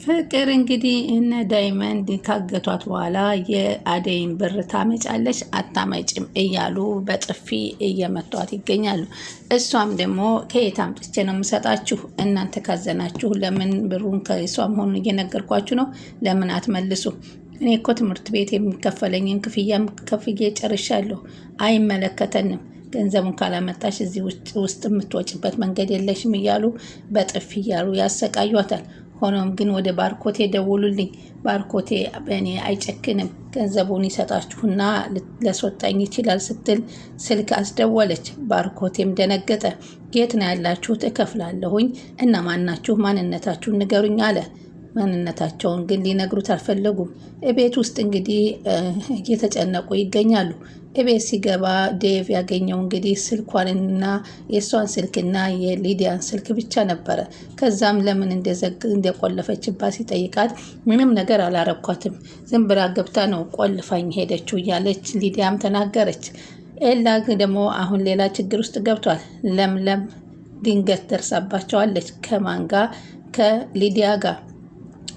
ፍቅር እንግዲህ እነ ዳይመንድ ካገቷት በኋላ የአደይን ብር ታመጫለሽ አታመጭም እያሉ በጥፊ እየመቷት ይገኛሉ። እሷም ደግሞ ከየት አምጥቼ ነው የምሰጣችሁ? እናንተ ካዘናችሁ ለምን ብሩን ከእሷ መሆኑን እየነገርኳችሁ ነው፣ ለምን አትመልሱ? እኔ እኮ ትምህርት ቤት የሚከፈለኝን ክፍያም ከፍዬ ጨርሻለሁ፣ አይመለከተንም። ገንዘቡን ካላመጣሽ እዚህ ውስጥ የምትወጭበት መንገድ የለሽም እያሉ በጥፊ እያሉ ያሰቃዩታል። ሆኖም ግን ወደ ባርኮቴ ደውሉልኝ፣ ባርኮቴ በእኔ አይጨክንም፣ ገንዘቡን ይሰጣችሁና ሊያስወጣኝ ይችላል ስትል ስልክ አስደወለች። ባርኮቴም ደነገጠ። የት ነው ያላችሁት? እከፍላለሁኝ። እነማን ናችሁ? ማንነታችሁን ንገሩኝ አለ። ማንነታቸውን ግን ሊነግሩት አልፈለጉም። እቤት ውስጥ እንግዲህ እየተጨነቁ ይገኛሉ። እቤት ሲገባ ዴቭ ያገኘው እንግዲህ ስልኳንና የእሷን ስልክና የሊዲያን ስልክ ብቻ ነበረ። ከዛም ለምን እንደቆለፈችባት ሲጠይቃት ምንም ነገር አላረኳትም፣ ዝም ብላ ገብታ ነው ቆልፋኝ ሄደችው እያለች ሊዲያም ተናገረች። ኤላ ደግሞ አሁን ሌላ ችግር ውስጥ ገብቷል። ለምለም ድንገት ደርሳባቸዋለች። ከማን ጋር? ከሊዲያ ጋር።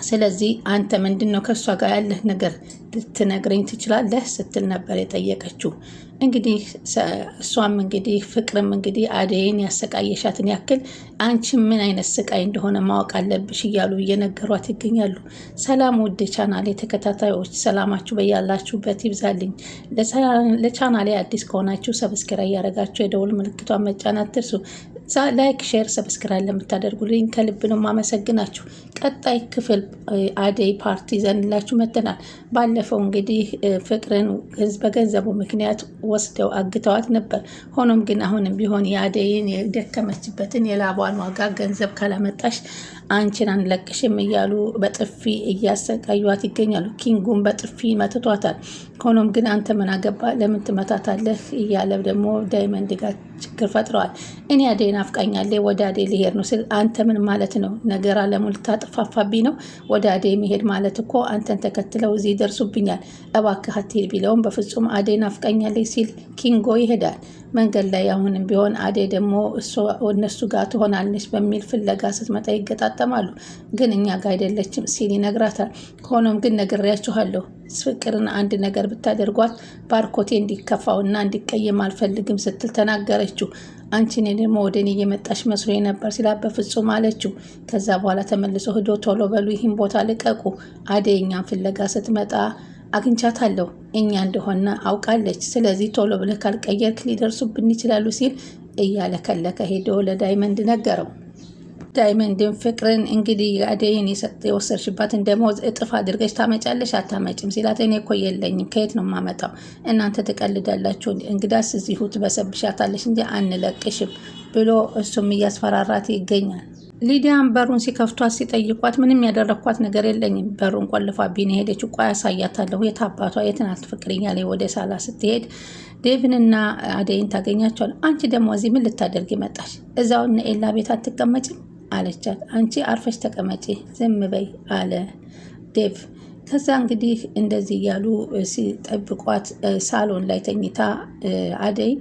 ስለዚህ አንተ ምንድን ነው ከእሷ ጋር ያለህ ነገር ልትነግረኝ ትችላለህ? ስትል ነበር የጠየቀችው። እንግዲህ እሷም እንግዲህ ፍቅርም እንግዲህ አደይን ያሰቃየሻትን ያክል አንቺ ምን አይነት ስቃይ እንደሆነ ማወቅ አለብሽ እያሉ እየነገሯት ይገኛሉ። ሰላም ውድ ቻናሌ ተከታታዮች፣ ሰላማችሁ በያላችሁበት ይብዛልኝ። ለቻናሌ አዲስ ከሆናችሁ ሰብስክራይብ እያደረጋችሁ የደውል ምልክቷን መጫን አትርሱ። ላይክ፣ ሼር፣ ሰብስክራይብ ለምታደርጉልኝ ከልብ ነው ማመሰግናችሁ። ቀጣይ ክፍል አደይ ፓርቲ ይዘንላችሁ መጥተናል። ባለፈው እንግዲህ ፍቅርን በገንዘቡ ምክንያት ወስደው አግተዋት ነበር። ሆኖም ግን አሁንም ቢሆን የአደይን የደከመችበትን የላቧን ዋጋ ገንዘብ ካላመጣሽ አንቺን አንለቅሽም እያሉ በጥፊ እያሰቃዩት ይገኛሉ። ኪንጉን በጥፊ መትቷታል። ሆኖም ግን አንተ ምን አገባ ለምን ትመታታለህ እያለ ደግሞ ዳይመንድ ጋር ችግር ፈጥረዋል። እኔ አደይን አፍቃኛለሁ ወደ አደይ ሊሄድ ነው ሲል አንተ ምን ማለት ነው? ነገር አለሙን ልታጠፋፋብኝ ነው? ወደ አደይ መሄድ ማለት እኮ አንተን ተከትለው እዚህ ይደርሱብኛል፣ እባክህ አትሄድ ቢለውም በፍጹም አደይን አፍቃኛለሁ ሲል ኪንጎ ይሄዳል። መንገድ ላይ አሁንም ቢሆን አደይ ደግሞ እነሱ ጋር ትሆናለች በሚል ፍለጋ ስትመጣ ይገጣጠማሉ። ግን እኛ ጋር አይደለችም ሲል ይነግራታል። ሆኖም ግን ነግሬያችኋለሁ፣ ፍቅርን አንድ ነገር ብታደርጓት ባርኮቴ እንዲከፋውና እንዲቀየም አልፈልግም ስትል ተናገረችው። አንቺ እኔ ደግሞ ወደ እኔ እየመጣሽ መስሎ ነበር ሲላ በፍጹም አለችው። ከዛ በኋላ ተመልሶ ሂዶ ቶሎ በሉ ይህን ቦታ ልቀቁ፣ አደይ እኛን ፍለጋ ስትመጣ አግኝቻታለሁ፣ እኛ እንደሆነ አውቃለች። ስለዚህ ቶሎ ብለህ ካልቀየርክ ሊደርሱብን ይችላሉ ሲል እያለከለከ ሄዶ ለዳይመንድ ነገረው። ዳይመንድን ፍቅርን እንግዲህ አደይን የወሰድሽባትን ደሞዝ እጥፍ አድርገሽ ታመጫለሽ አታመጭም ሲላት እኔ እኮ የለኝም ከየት ነው የማመጣው? እናንተ ትቀልዳላችሁ፣ እንግዳስ እዚሁ ትበሰብሻታለሽ እንጂ አንለቅሽም ብሎ እሱም እያስፈራራት ይገኛል። ሊዲያን በሩን ሲከፍቷት ሲጠይቋት ምንም ያደረግኳት ነገር የለኝም፣ በሩን ቆልፋ ቢን ሄደች፣ እኮ ያሳያታለሁ፣ የት አባቷ የትናት ፍቅርኛ ላይ ወደ ሳላ ስትሄድ ዴቭንና አደይን ታገኛቸዋል። አንቺ ደግሞ እዚህ ምን ልታደርግ መጣሽ? እዛው እነ ኤላ ቤት አትቀመጭም አለቻት። አንቺ አርፈሽ ተቀመጪ ዝም በይ አለ ዴቭ። ከዛ እንግዲህ እንደዚህ እያሉ ሲጠብቋት ሳሎን ላይ ተኝታ አደይ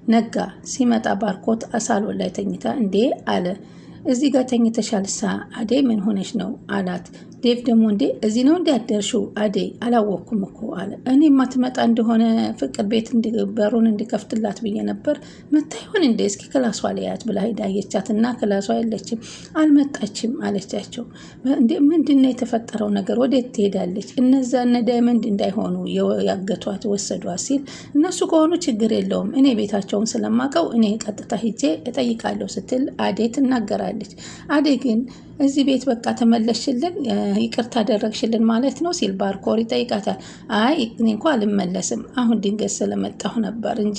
ነጋ። ሲመጣ ባርኮት ሳሎን ላይ ተኝታ እንዴ አለ። እዚህ ጋር ተኝተሻልሳ አደይ ምን ሆነሽ ነው አላት። ዴቭ ደግሞ እንዴ እዚህ ነው እንዲያደርሽው አደይ አላወቅኩም እኮ አለ። እኔ ማትመጣ እንደሆነ ፍቅር ቤት በሩን እንዲከፍትላት ብዬ ነበር፣ መታ ይሆን እንዴ እስኪ ክላሷ ላያት ብላ ሄዳ አየቻት እና ክላሷ የለችም አልመጣችም አለቻቸው። እንዴ ምንድነው የተፈጠረው ነገር? ወዴት ትሄዳለች? እነዛ እነ ዳይመንድ እንዳይሆኑ ያገቷት ወሰዷት ሲል እነሱ ከሆኑ ችግር የለውም እኔ ቤታቸውን ስለማቀው እኔ ቀጥታ ሂጄ እጠይቃለሁ ስትል አደይ ትናገራለች። አደይ ግን እዚህ ቤት በቃ ተመለስሽልን ይቅርታ አደረግሽልን ማለት ነው ሲል ባርኮር ይጠይቃታል። አይ እኔ እንኳ አልመለስም አሁን ድንገት ስለመጣሁ ነበር እንጂ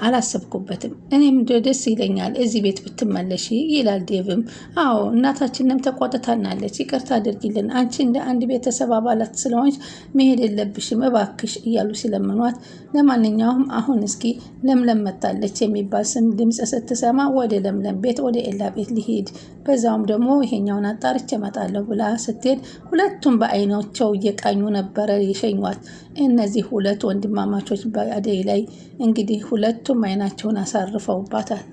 አላሰብኩበትም፣ እኔም ደስ ይለኛል እዚህ ቤት ብትመለሽ ይላል ዴቭም። አዎ እናታችንም ተቆጥታናለች፣ ይቅርታ አድርጊልን፣ አንቺ እንደ አንድ ቤተሰብ አባላት ስለሆንሽ መሄድ የለብሽም እባክሽ እያሉ ሲለምኗት፣ ለማንኛውም አሁን እስኪ ለምለም መታለች የሚባል ስም ድምፅ ስትሰማ ወደ ለምለም ቤት ወደ ኤላ ቤት ሊሄድ በዛውም ደግሞ ይሄኛውን አጣርቼ እመጣለሁ ብላ ስትሄድ ሁለቱም በአይናቸው እየቃኙ ነበረ የሸኟት። እነዚህ ሁለት ወንድማማቾች በአደይ ላይ እንግዲህ ሁለቱም አይናቸውን አሳርፈውባታል።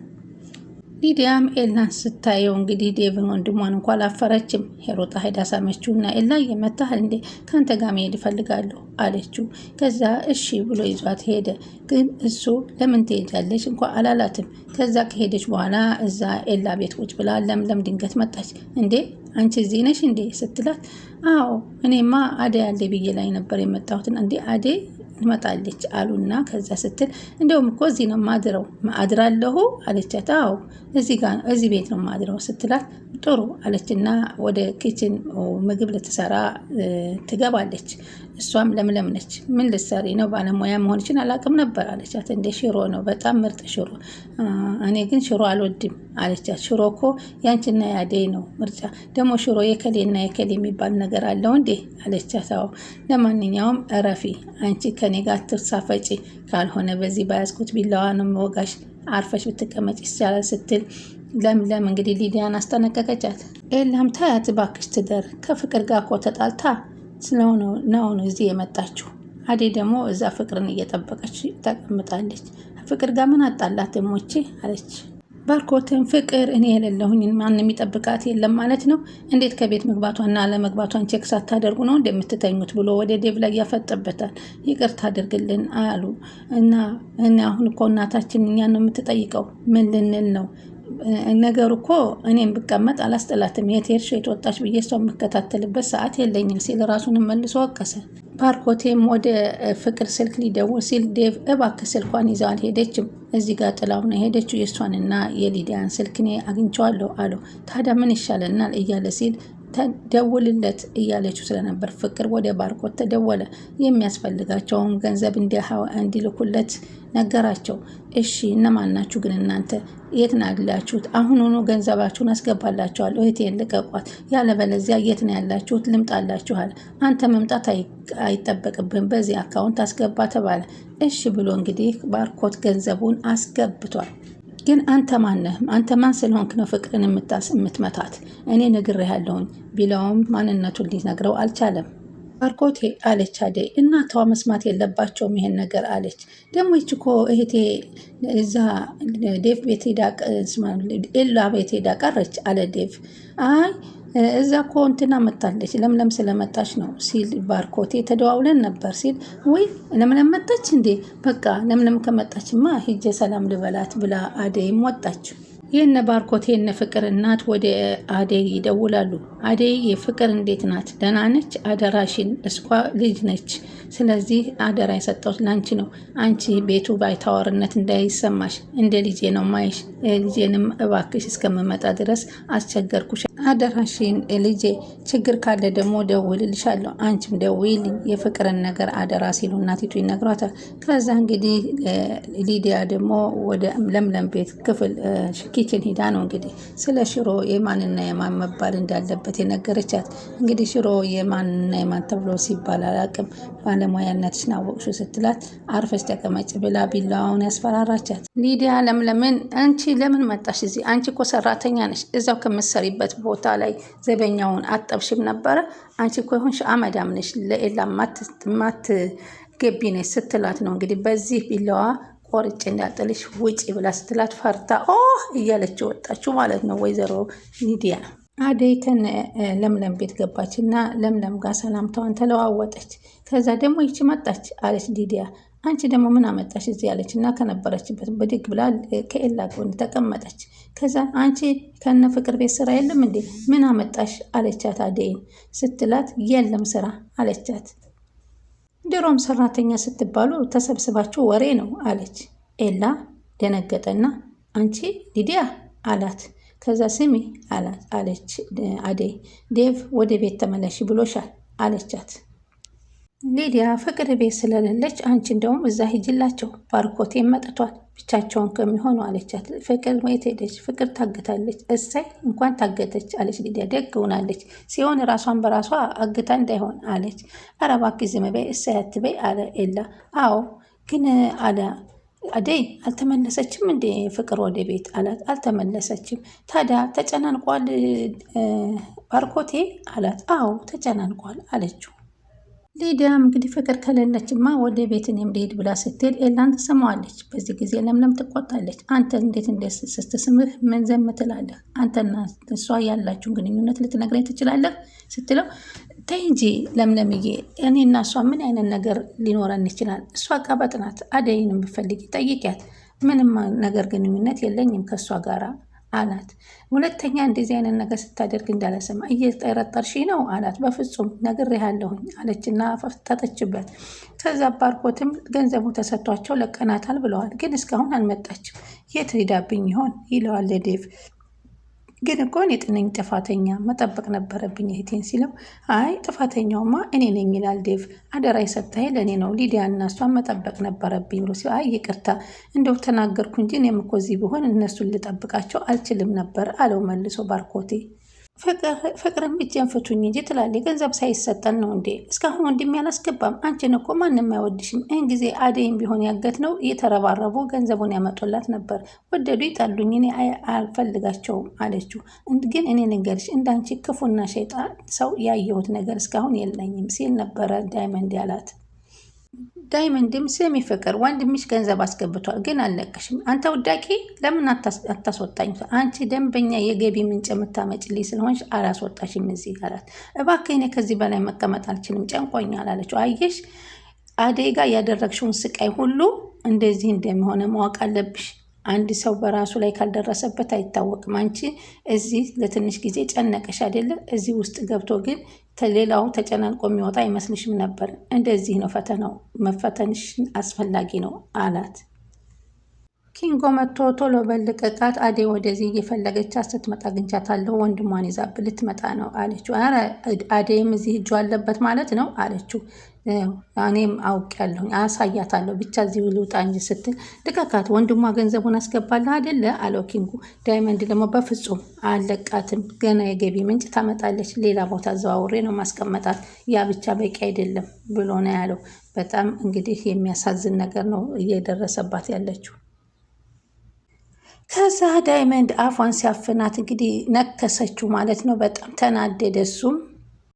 ሊዲያም ኤላን ስታየው እንግዲህ ዴቭን ወንድሟን እንኳ አላፈረችም። ሄሮጣ ሄዳ ሳመችውና ኤላ እየመታህ እንዴ ከአንተ ጋር መሄድ እፈልጋለሁ አለችው። ከዛ እሺ ብሎ ይዟት ሄደ። ግን እሱ ለምን ትሄጃለች እንኳ አላላትም። ከዛ ከሄደች በኋላ እዛ ኤላ ቤት ቁጭ ብላ ለምለም ድንገት መጣች። እንዴ አንቺ እዚህ ነሽ እንዴ ስትላት፣ አዎ እኔማ አደይ አለ ብዬ ላይ ነበር የመጣሁትን። እንዴ አደይ ትመጣለች አሉና ከዛ ስትል እንደውም እኮ እዚህ ነው ማድረው አድራለሁ አለቻት። አዎ እዚህ ቤት ነው ማድረው ስትላት ጥሩ አለችና ወደ ኪችን ምግብ ልትሰራ ትገባለች። እሷም ለምለም ነች። ምን ልትሰሪ ነው? ባለሙያ መሆንችን አላውቅም ነበር አለቻት። እንደ ሽሮ ነው በጣም ምርጥ ሽሮ። እኔ ግን ሽሮ አልወድም አለቻት። ሽሮ እኮ ያንቺና ያደይ ነው ምርጫ። ደግሞ ሽሮ የከሌና የከሌ የሚባል ነገር አለው እንዴ አለቻት። አዎ ለማንኛውም እረፊ አንቺ ከኔ ጋር ትሳፈጪ፣ ካልሆነ በዚህ በያዝኩት ቢላዋ ነው ወጋሽ፣ አርፈሽ ብትቀመጭ ይቻላል ስትል ለምለም እንግዲህ ሊዲያን አስጠነቀቀቻት። ኤላም ታያት እባክሽ ትደር፣ ከፍቅር ጋር እኮ ተጣልታ ስለሆነ ነው እዚህ የመጣችው። አዴ ደግሞ እዛ ፍቅርን እየጠበቀች ተቀምጣለች። ፍቅር ጋር ምን አጣላት ደሞቼ አለች። ባርኮትን ፍቅር እኔ የሌለሁኝ ማንም የሚጠብቃት የለም ማለት ነው? እንዴት ከቤት መግባቷና አለመግባቷን ቼክ ሳታደርጉ ነው እንደምትተኙት ብሎ ወደ ዴቭ ላይ ያፈጥበታል። ይቅርታ አድርግልን አሉ እና አሁን እኮ እናታችን እኛን ነው የምትጠይቀው። ምን ልንል ነው? ነገሩ እኮ እኔም ብቀመጥ አላስጠላትም። የት ሄድሽ የት ወጣች ብዬ እሷ የምከታተልበት ሰዓት የለኝም ሲል ራሱንም መልሶ ወቀሰ። ባርኮቴም ወደ ፍቅር ስልክ ሊደውል ሲል ዴቭ እባክህ ስልኳን ይዘው አልሄደችም፣ እዚህ ጋር ጥላው ነው የሄደችው፣ የእሷንና የሊዲያን ስልክ እኔ አግኝቼዋለሁ አለው። ታዲያ ምን ይሻለናል እያለ ሲል ተደውልለት እያለችው ስለነበር ፍቅር ወደ ባርኮት ተደወለ። የሚያስፈልጋቸውን ገንዘብ እንዲልኩለት ነገራቸው። እሺ እነማን ናችሁ ግን እናንተ የት ነው ያላችሁት? አሁኑኑ ገንዘባችሁን አስገባላችኋለሁ፣ እህቴን ልቀቋት፣ ያለበለዚያ የት ነው ያላችሁት? ልምጣላችኋል። አንተ መምጣት አይጠበቅብህም፣ በዚህ አካውንት አስገባ ተባለ። እሺ ብሎ እንግዲህ ባርኮት ገንዘቡን አስገብቷል። ግን አንተ ማነህ? አንተ ማን ስለሆንክ ነው ፍቅርን የምትመታት? እኔ ነግሬሃለሁኝ ቢለውም ማንነቱን ሊነግረው አልቻለም። ባርኮቴ አለች አደይ። እናቷ መስማት የለባቸውም ይሄን ነገር አለች። ደግሞ ይች እኮ እህቴ እዛ ዴቭ ቤት ሄዳ ኤላ ቤት ሄዳ ቀረች አለ ዴቭ። አይ እዛ እኮ እንትና መጣለች ለምለም ስለመጣች ነው ሲል ባርኮቴ ተደዋውለን ነበር ሲል፣ ወይ ለምለም መጣች እንዴ? በቃ ለምለም ከመጣችማ ሂጄ ሰላም ልበላት ብላ አደይም ወጣች። የነ ባርኮቴ የነ ፍቅር እናት ወደ አደይ ይደውላሉ። አደይ የፍቅር እንዴት ናት? ደህና ነች? አደራሽን እስኳ ልጅ ነች። ስለዚህ አደራ የሰጠሁት ላንቺ ነው። አንቺ ቤቱ ባይታወርነት እንዳይሰማሽ እንደ ልጄ ነው ማይሽ። ልጄንም እባክሽ እስከምመጣ ድረስ አስቸገርኩሽ። አደራሽን ልጄ፣ ችግር ካለ ደግሞ ደውልልሻለሁ፣ አንቺም ደውይልኝ የፍቅርን ነገር አደራ ሲሉ እናቲቱ ይነግሯታል። ከዛ እንግዲህ ሊዲያ ደግሞ ወደ ለምለም ቤት ክፍል ኪችን ሂዳ ነው እንግዲህ ስለ ሽሮ የማንና የማን መባል እንዳለበት የነገረቻት። እንግዲህ ሽሮ የማንና የማን ተብሎ ሲባል አላቅም፣ ባለሙያነትሽን አወቅሽው ስትላት አርፈሽ ተቀመጭ ብላ ቢላዋውን ያስፈራራቻት። ሊዲያ ለምለምን አንቺ ለምን መጣሽ እዚህ? አንቺ እኮ ሰራተኛ ነሽ፣ እዛው ከምትሰሪበት ቦታ ላይ ዘበኛውን አጠብሽም ነበረ። አንቺ እኮ የሆንሽ አመዳም ነሽ፣ ለኤላ ማት ገቢ ነሽ ስትላት ነው እንግዲህ በዚህ ቢላዋ ቆርጬ እንዳጥልሽ ውጪ ብላ ስትላት ፈርታ እያለች ወጣችሁ ማለት ነው። ወይዘሮ ሊዲያ አደይ ከነ ለምለም ቤት ገባች እና ለምለም ጋር ሰላምታዋን ተለዋወጠች። ከዛ ደግሞ ይቺ መጣች አለች ሊዲያ። አንቺ ደግሞ ምን አመጣሽ እዚህ ያለች እና ከነበረችበት ብድግ ብላ ከኤላ ጎን ተቀመጠች። ከዛ አንቺ ከነ ፍቅር ቤት ስራ የለም እንዴ? ምን አመጣሽ አለቻት አደይን ስትላት የለም ስራ አለቻት። ድሮም ሰራተኛ ስትባሉ ተሰብስባችሁ ወሬ ነው አለች። ኤላ ደነገጠና አንቺ ሊዲያ አላት። ከዛ ስሚ አለች አደይ፣ ዴቭ ወደ ቤት ተመለሽ ብሎሻል አለቻት። ሊዲያ ፍቅር ቤት ስለሌለች አንቺ እንደውም እዛ ሂጅላቸው፣ ባርኮቴ መጥቷል፣ ብቻቸውን ከሚሆኑ አለቻት። ፍቅር የት ሄደች? ፍቅር ታግታለች። እሳይ እንኳን ታገተች አለች ሊዲያ። ደግ ሆናለች ሲሆን ራሷን በራሷ አግታ እንዳይሆን አለች። ኧረ እባክሽ ዝም በይ እሳይ አትበይ አለ ኤላ። አዎ ግን አለ አደይ አልተመለሰችም እንዴ ፍቅር ወደ ቤት አላት። አልተመለሰችም። ታዲያ ተጨናንቋል ባርኮቴ አላት። አዎ ተጨናንቋል አለችው። ሊዲያም እንግዲህ ፍቅር ከሌለችማ ወደ ቤት እኔም ልሄድ ብላ ስትሄድ ኤላን ትሰማዋለች። በዚህ ጊዜ ለምለም ትቆጣለች። አንተ እንዴት ስትስምህ ምን ዘም ትላለህ? አንተና እሷ ያላችሁን ግንኙነት ልትነግረኝ ትችላለህ ስትለው ተይ እንጂ ለምለምዬ፣ እኔና እሷ ምን አይነት ነገር ሊኖረን ይችላል? እሷ ቀበጥ ናት። አደይንም ብፈልጊ ጠይቂያት። ምንም ነገር ግንኙነት የለኝም ከእሷ ጋር አላት። ሁለተኛ እንደዚህ አይነት ነገር ስታደርግ እንዳለሰማ እየጠረጠርሽ ነው አላት። በፍጹም ነግሬሃለሁኝ አለችና ፈጠጠችበት። ከዛ ባርኮትም ገንዘቡ ተሰጥቷቸው ለቀናታል ብለዋል፣ ግን እስካሁን አልመጣችም። የት ሄዳብኝ ይሆን ይለዋል ዴቭ። ግን እኮ እኔ ነኝ ጥፋተኛ፣ መጠበቅ ነበረብኝ እህቴን ሲለው፣ አይ ጥፋተኛውማ እኔ ነኝ ይላል ዴቭ። አደራ የሰጠኸኝ ለእኔ ነው፣ ሊዲያ እና እሷን መጠበቅ ነበረብኝ ብሎ ሲለው፣ አይ ይቅርታ እንደው ተናገርኩ እንጂ እኔም እኮ እዚህ ብሆን እነሱን ልጠብቃቸው አልችልም ነበር አለው መልሶ ባርኮቴ። ፍቅርም እጄን ፍቱኝ እንጂ ትላለች። ገንዘብ ሳይሰጠን ነው እንዴ? እስካሁን ወንድሜ አላስገባም። አንቺን እኮ ማንም አይወድሽም። ይህን ጊዜ አደይም ቢሆን ያገት ነው እየተረባረቡ ገንዘቡን ያመጡላት ነበር። ወደዱ ይጠሉኝ፣ እኔ አልፈልጋቸውም አለችው። ግን እኔ ንገርሽ እንዳንቺ ክፉና ሸይጣን ሰው ያየሁት ነገር እስካሁን የለኝም ሲል ነበረ ዳይመንድ ያላት። ዳይመንድም ስሚ ፍቅር፣ ወንድምሽ ገንዘብ አስገብቷል፣ ግን አልለቅሽም። አንተ ውዳቂ ለምን አታስወጣኝ? አንቺ ደንበኛ የገቢ ምንጭ የምታመጭልኝ ስለሆንሽ አላስወጣሽም እዚህ አላት። እባክህ እኔ ከዚህ በላይ መቀመጥ አልችልም፣ ጨንቆኛል አለችው። አየሽ አደይ ጋር ያደረግሽውን ስቃይ ሁሉ እንደዚህ እንደሚሆነ ማወቅ አለብሽ። አንድ ሰው በራሱ ላይ ካልደረሰበት አይታወቅም። አንቺ እዚህ ለትንሽ ጊዜ ጨነቀሽ አይደለ? እዚህ ውስጥ ገብቶ ግን ሌላው ተጨናንቆ የሚወጣ አይመስልሽም ነበር? እንደዚህ ነው ፈተናው፣ መፈተንሽ አስፈላጊ ነው አላት። ኪንጎ መጥቶ ቶሎ በልቀቃት፣ አደይ ወደዚህ እየፈለገቻት ስትመጣ አግኝቻታለሁ፣ ወንድሟን ይዛብ ልትመጣ ነው አለችው። ኧረ አደይም እዚህ እጁ አለበት ማለት ነው አለችው። እኔም አውቄያለሁ አሳያታለሁ፣ ብቻ እዚህ ልውጣ እንጂ ስትል ልቀቃት፣ ወንድሟ ገንዘቡን አስገባለህ አይደለ አለው ኪንጉ። ዳይመንድ ደግሞ በፍጹም አለቃትም፣ ገና የገቢ ምንጭ ታመጣለች፣ ሌላ ቦታ አዘዋውሬ ነው ማስቀመጣት፣ ያ ብቻ በቂ አይደለም ብሎ ነው ያለው። በጣም እንግዲህ የሚያሳዝን ነገር ነው እየደረሰባት ያለችው። ከዛ ዳይመንድ አፏን ሲያፍናት እንግዲህ ነከሰችው ማለት ነው። በጣም ተናደደ እሱም